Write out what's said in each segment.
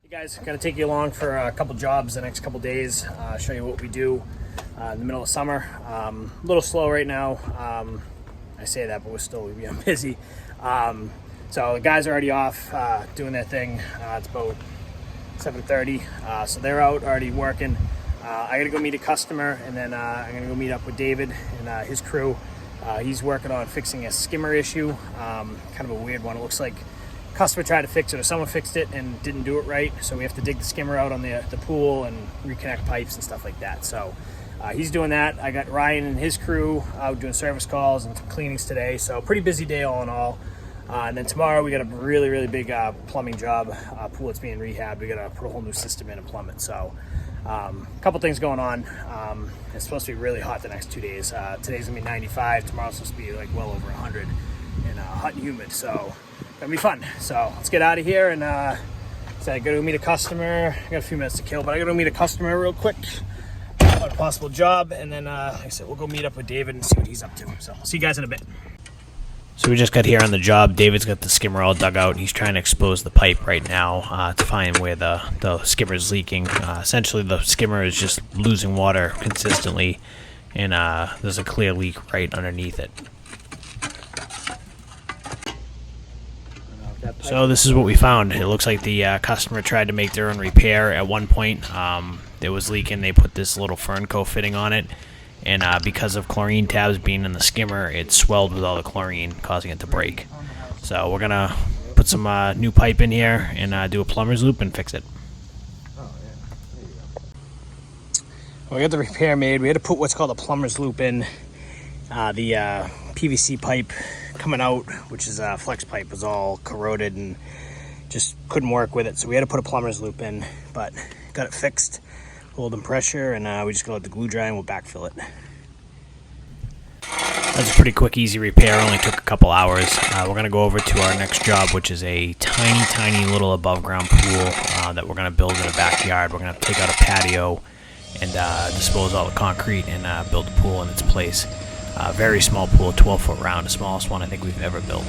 Hey guys, gonna take you along for a couple jobs the next couple days, show you what we do in the middle of summer. A little slow right now. I say that, but we're still busy. So the guys are already off doing their thing. It's about 7:30, so they're out already working. I gotta go meet a customer, and then I'm gonna go meet up with David and his crew. He's working on fixing a skimmer issue, kind of a weird one. It looks like customer tried to fix it or someone fixed it and didn't do it right, so we have to dig the skimmer out on the pool and reconnect pipes and stuff like that. So he's doing that. I got Ryan and his crew out doing service calls and some cleanings today, so pretty busy day all in all. And then tomorrow we got a really big plumbing job, pool that's being rehabbed. We got to put a whole new system in and plumb it. So a couple things going on. It's supposed to be really hot the next 2 days. Today's gonna be 95, tomorrow's supposed to be like well over 100 and hot and humid, so gonna be fun. So let's get out of here and so I gotta go meet a customer. I got a few minutes to kill, but I gotta go meet a customer real quick about a possible job, and then like I said, we'll go meet up with David and see what he's up to. So I'll see you guys in a bit. So we just got here on the job. David's got the skimmer all dug out. He's trying to expose the pipe right now to find where the skimmer is leaking. Essentially, the skimmer is just losing water consistently, and there's a clear leak right underneath it. So this is what we found. It looks like the customer tried to make their own repair at one point. It was leaking. They put this little Fernco fitting on it, and because of chlorine tabs being in the skimmer, it swelled with all the chlorine, causing it to break. So we're gonna put some new pipe in here and do a plumber's loop and fix it. We got the repair made. We had to put what's called a plumber's loop in. The PVC pipe coming out, which is a flex pipe, was all corroded and just couldn't work with it, so we had to put a plumber's loop in, but got it fixed, holding pressure, and we just gotta let the glue dry and we'll backfill it. That's a pretty quick, easy repair. Only took a couple hours. We're gonna go over to our next job, which is a tiny little above ground pool that we're gonna build in a backyard. We're gonna take out a patio and dispose all the concrete and build the pool in its place. Very small pool, 12-foot round, the smallest one I think we've ever built.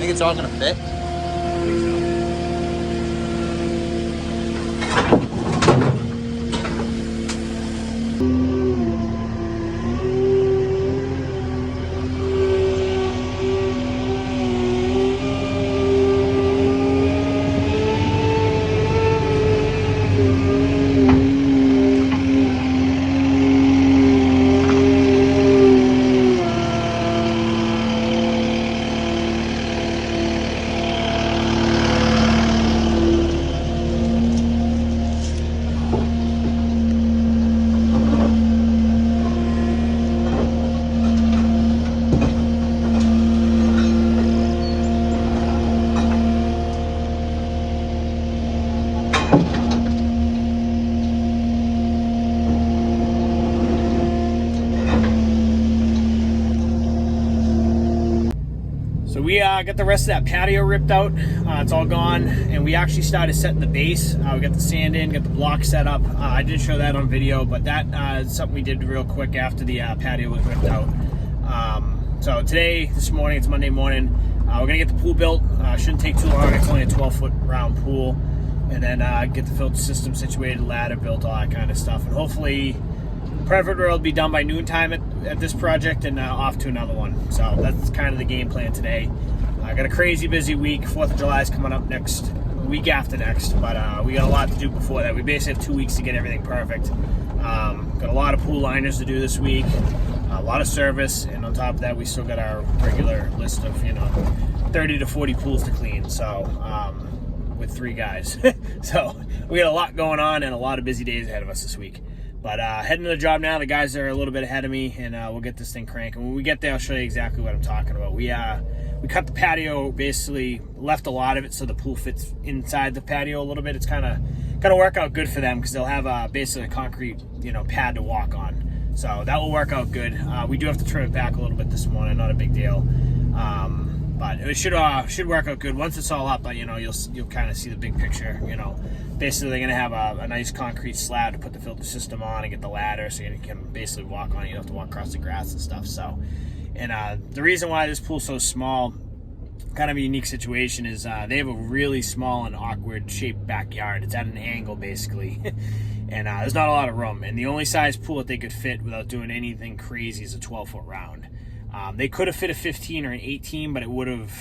It's all gonna fit. So we got the rest of that patio ripped out. It's all gone, and we actually started setting the base. We got the sand in, got the block set up. I didn't show that on video, but that is something we did real quick after the patio was ripped out. So this morning, it's Monday morning, we're gonna get the pool built. Shouldn't take too long. It's only a 12-foot round pool, and then get the filter system situated, ladder built, all that kind of stuff, and hopefully Perfect World will be done by noontime at this project, and off to another one. So that's kind of the game plan today. I got a crazy busy week. 4th of July is coming up week after next, but we got a lot to do before that. We basically have 2 weeks to get everything perfect. Got a lot of pool liners to do this week, a lot of service, and on top of that, we still got our regular list of 30 to 40 pools to clean. So with 3 guys, so we got a lot going on and a lot of busy days ahead of us this week. But heading to the job now. The guys are a little bit ahead of me, and we'll get this thing cranking. When we get there, I'll show you exactly what I'm talking about. We cut the patio, basically left a lot of it so the pool fits inside the patio a little bit. It's kind of gonna work out good for them because they'll have basically a concrete pad to walk on. So that will work out good. We do have to trim it back a little bit this morning, not a big deal. But it should work out good once it's all up. But you'll kind of see the big picture. Basically they're gonna have a nice concrete slab to put the filter system on and get the ladder so you can basically walk on it. You don't have to walk across the grass and stuff. So, and the reason why this pool's so small, kind of a unique situation, is they have a really small and awkward shaped backyard. It's at an angle basically, and there's not a lot of room. And the only size pool that they could fit without doing anything crazy is a 12-foot round. They could have fit a 15 or an 18, but they would have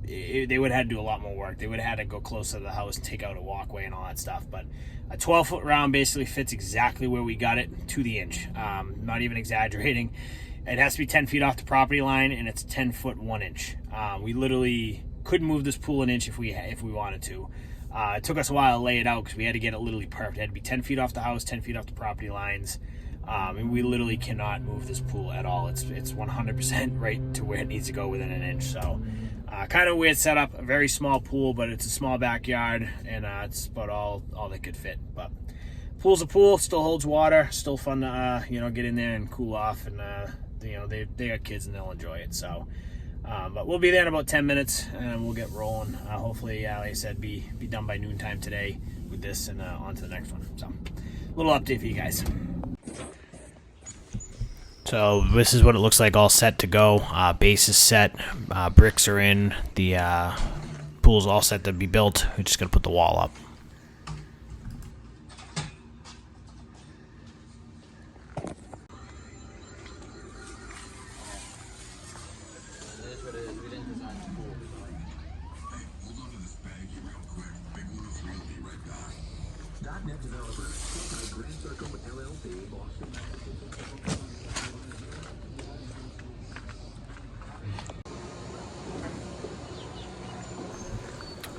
had to do a lot more work. They would have had to go closer to the house and take out a walkway and all that stuff. But a 12-foot round basically fits exactly where we got it to the inch. Not even exaggerating. It has to be 10 feet off the property line, and it's 10 foot 1 inch. We literally couldn't move this pool an inch if we wanted to. It took us a while to lay it out because we had to get it literally perfect. It had to be 10 feet off the house, 10 feet off the property lines. And we literally cannot move this pool at all. It's 100% right to where it needs to go within an inch. So kind of a weird setup, a very small pool, but it's a small backyard, and it's about all that could fit. But pool's a pool, still holds water, still fun to get in there and cool off, and they got kids and they'll enjoy it. So but we'll be there in about 10 minutes and we'll get rolling. Hopefully, like I said, be done by noontime today with this, and on to the next one. So a little update for you guys. So this is what it looks like, all set to go. Base is set, bricks are in, the pool's all set to be built. We're just gonna put the wall up.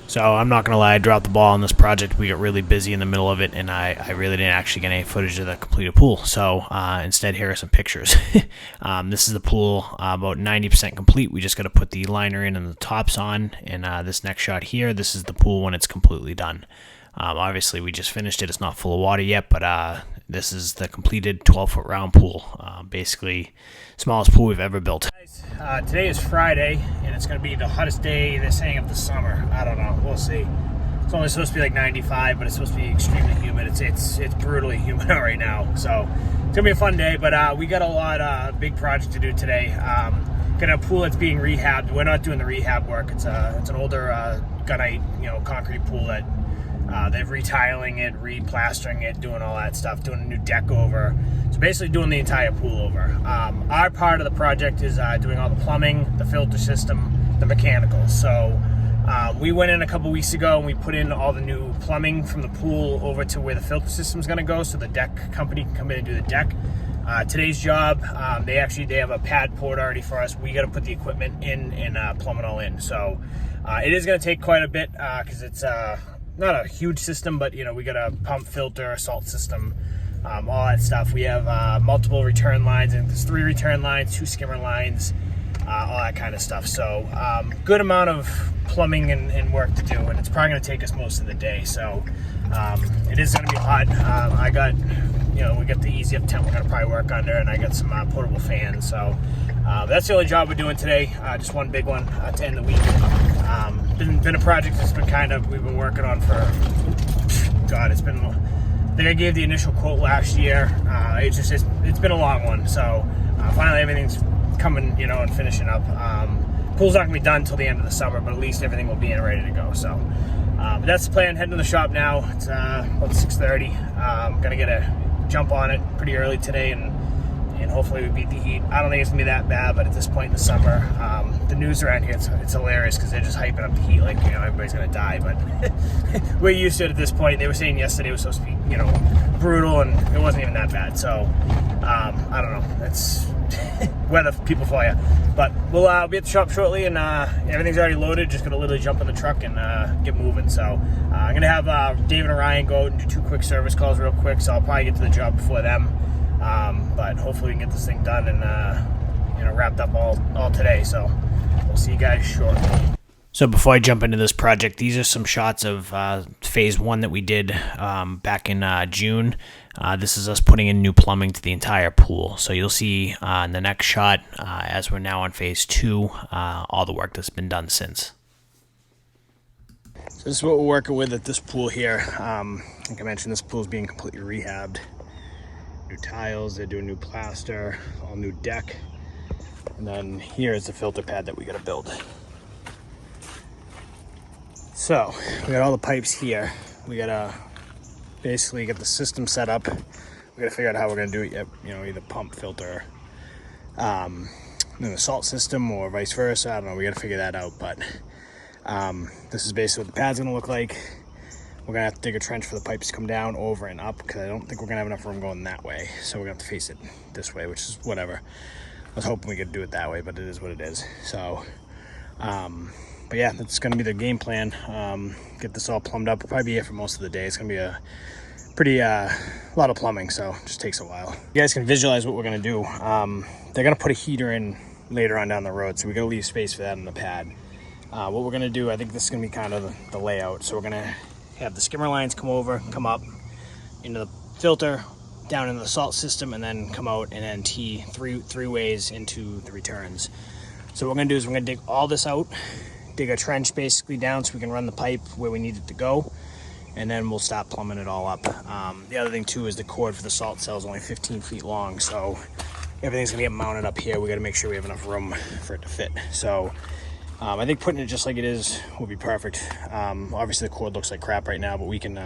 So I'm not going to lie, I dropped the ball on this project. We got really busy in the middle of it, and I really didn't actually get any footage of the completed pool. So instead, here are some pictures. This is the pool, about 90% complete. We just got to put the liner in and the tops on. And this next shot here, this is the pool when it's completely done. Obviously, we just finished it. It's not full of water yet, but this is the completed 12-foot round pool. Basically, smallest pool we've ever built. Today is Friday, and it's going to be the hottest day they're saying of the summer. I don't know. We'll see. It's only supposed to be like 95, but it's supposed to be extremely humid. It's brutally humid right now. So it's going to be a fun day, but we got a lot big project to do today. Got a pool that's being rehabbed. We're not doing the rehab work. It's an older gunite, concrete pool that they're retiling it, replastering it, doing all that stuff, doing a new deck over. So basically doing the entire pool over. Our part of the project is doing all the plumbing, the filter system, the mechanical. So we went in a couple weeks ago and we put in all the new plumbing from the pool over to where the filter system is going to go, so the deck company can come in and do the deck. Today's job, they have a pad poured already for us. We got to put the equipment in and plumb it all in. So it is going to take quite a bit because it's not a huge system, but we got a pump, filter, salt system, all that stuff. We have multiple return lines, and there's 3 return lines, 2 skimmer lines, all that kind of stuff. So good amount of plumbing and work to do, and it's probably going to take us most of the day. So it is going to be hot. We got the easy up tent we're going to probably work under, and I got some portable fans. So That's the only job we're doing today. Just one big one to end the week. Been a project that's been we've been working on for, God, it's been, I think I gave the initial quote last year. It's been a long one. So finally everything's coming, and finishing up. Pool's not gonna be done until the end of the summer, but at least everything will be in ready to go. So but that's the plan. Heading to the shop now. It's about 6:30. Gonna get a jump on it pretty early today, and hopefully we beat the heat. I don't think it's gonna be that bad, but at this point in the summer, the news around here, it's hilarious because they're just hyping up the heat like everybody's gonna die. But we're used to it at this point. They were saying yesterday was supposed to be brutal, and it wasn't even that bad. So I don't know. It's weather people for you. But we'll be at the shop shortly, and everything's already loaded. Just gonna literally jump in the truck and get moving. So I'm gonna have David and Ryan go out and do 2 quick service calls real quick. So I'll probably get to the job before them. But hopefully we can get this thing done and wrapped up all today. So we'll see you guys shortly. So before I jump into this project, these are some shots of phase 1 that we did back in June. This is us putting in new plumbing to the entire pool. So you'll see in the next shot, as we're now on phase 2, all the work that's been done since. So this is what we're working with at this pool here. Like I mentioned, this pool is being completely rehabbed. New tiles, they're doing new plaster, all new deck. And then here is the filter pad that we gotta build. So we got all the pipes here. We gotta basically get the system set up. We gotta figure out how we're gonna do it yet. Either pump, filter, then the salt system, or vice versa. I don't know. We gotta figure that out. But this is basically what the pad's gonna look like. We're gonna have to dig a trench for the pipes to come down, over, and up, because I don't think we're gonna have enough room going that way. So we're gonna have to face it this way, which is whatever. I was hoping we could do it that way, but it is what it is. So, but yeah, that's gonna be the game plan. Get this all plumbed up. We'll probably be here for most of the day. It's gonna be a pretty lot of plumbing, so it just takes a while. You guys can visualize what we're gonna do. They're gonna put a heater in later on down the road, so we gotta leave space for that in the pad. What we're gonna do, I think this is gonna be kind of the layout. So we're gonna have the skimmer lines come up into the filter, down into the salt system, and then come out and then tee three ways into the returns. So what we're gonna do is we're gonna dig all this out, dig a trench basically down so we can run the pipe where we need it to go, and then we'll stop plumbing it all up. The other thing too is the cord for the salt cell is only 15 feet long, so everything's gonna get mounted up here. We gotta make sure we have enough room for it to fit. So I think putting it just like it is will be perfect. Obviously the cord looks like crap right now, but we can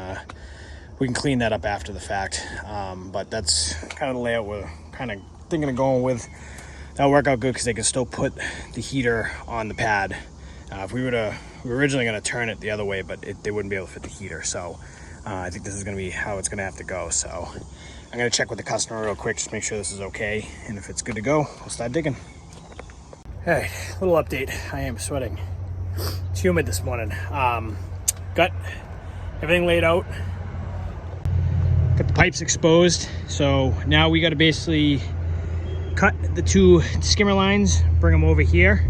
clean that up after the fact. But that's kind of the layout we're kind of thinking of going with. That'll work out good because they can still put the heater on the pad. If we were originally going to turn it the other way, but they wouldn't be able to fit the heater. So I think this is going to be how it's going to have to go. So I'm going to check with the customer real quick, just make sure this is okay. And if it's good to go, we'll start digging. All right, little update. I am sweating. It's humid this morning. Got everything laid out. Got the pipes exposed. So now we got to basically cut the 2 skimmer lines, bring them over here,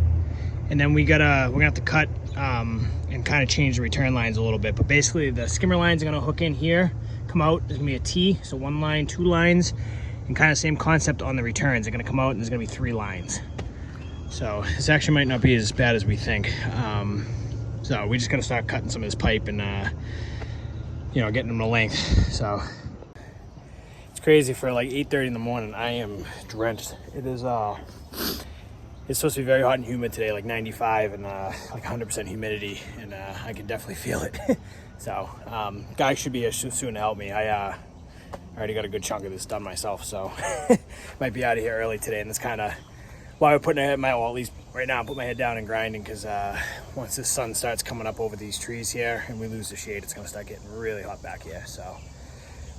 and then we're gonna have to cut and kind of change the return lines a little bit. But basically the skimmer lines are gonna hook in here, come out. There's gonna be a T, so 1 line, 2 lines, and kind of same concept on the returns. They're gonna come out and there's gonna be 3 lines. So this actually might not be as bad as we think. So we just gotta start cutting some of this pipe and getting them to length. So it's crazy for like 8:30 in the morning. I am drenched. It is it's supposed to be very hot and humid today, like 95 and like 100% humidity, and I can definitely feel it. So guys should be here soon to help me. I already got a good chunk of this done myself, so might be out of here early today. And that's kind of why we're putting at least right now, I put my head down and grinding, because once the sun starts coming up over these trees here and we lose the shade, it's gonna start getting really hot back here. So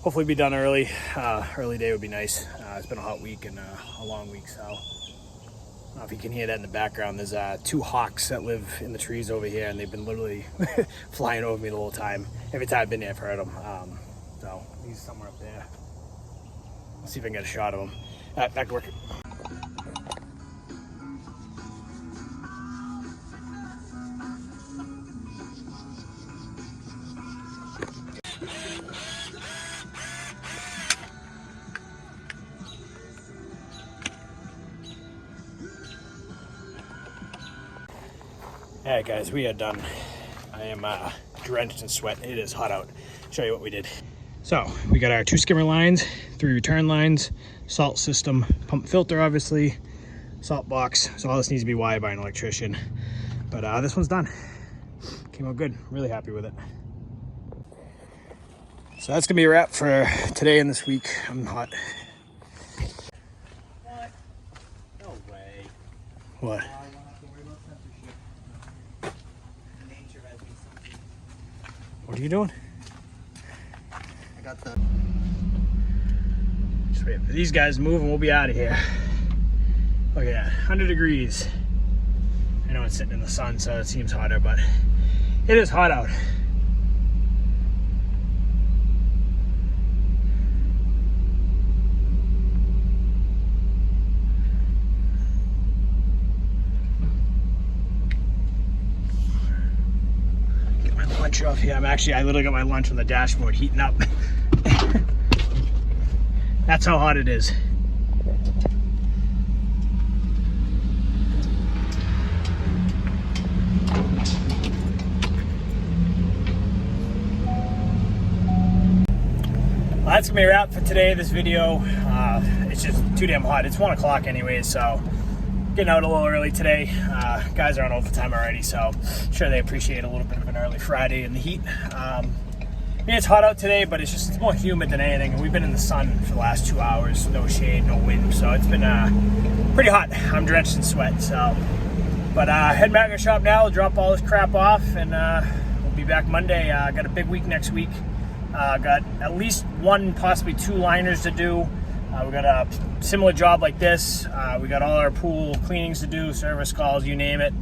hopefully be done early. Early day would be nice. It's been a hot week and a long week, so I don't know if you can hear that in the background. There's 2 hawks that live in the trees over here, and they've been literally flying over me the whole time. Every time I've been there, I've heard them. So he's somewhere up there. Let's see if I can get a shot of him. Back to work. All right, guys, we are done. I am drenched in sweat. It is hot out. Show you what we did. So we got our 2 skimmer lines, 3 return lines, salt system, pump filter, obviously, salt box. So all this needs to be wired by an electrician. But this one's done. Came out good. Really happy with it. So that's gonna be a wrap for today and this week. I'm hot. What? No way. What? What are you doing? I got the... Just wait for these guys to move and we'll be out of here. Look at that, 100 degrees. I know it's sitting in the sun, so it seems hotter, but it is hot out. Lunch off here. I literally got my lunch on the dashboard heating up. That's how hot it is. Well, that's gonna be a wrap for today. This video, it's just too damn hot. It's 1 o'clock anyways, so getting out a little early today. Guys are on overtime already, so I'm sure they appreciate a little bit of an early Friday in the heat. I mean, it's hot out today, but it's more humid than anything. And we've been in the sun for the last 2 hours, no shade, no wind, so it's been pretty hot. I'm drenched in sweat. So, but heading back to the shop now. We'll drop all this crap off, and we'll be back Monday. Got a big week next week. Got at least 1, possibly 2 liners to do. We got a similar job like this. We got all our pool cleanings to do, service calls, you name it.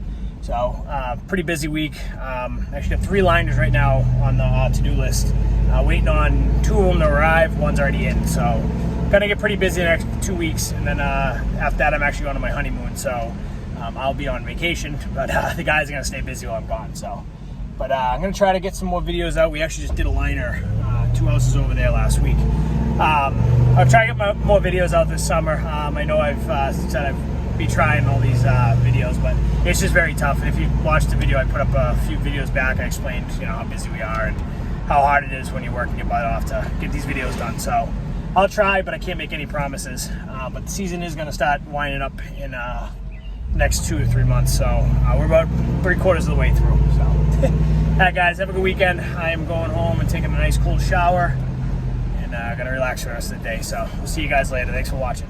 So pretty busy week. Actually got 3 liners right now on the to-do list. Waiting on 2 of them to arrive. One's already in. So gonna get pretty busy the next 2 weeks. And then after that, I'm actually going on my honeymoon. So I'll be on vacation, but the guys are gonna stay busy while I'm gone. So, but I'm gonna try to get some more videos out. We actually just did a liner 2 houses over there last week. I'll try to get more videos out this summer. I know I've said I'd be trying all these videos, but it's just very tough. And if you watched the video I put up a few videos back, I explained how busy we are and how hard it is when you're working your butt off to get these videos done. So I'll try, but I can't make any promises. But the season is going to start winding up in the next 2 to 3 months. So we're about 3/4 of the way through. So, all right, guys, have a good weekend. I am going home and taking a nice cold shower. Gonna relax for the rest of the day. So we'll see you guys later. Thanks for watching.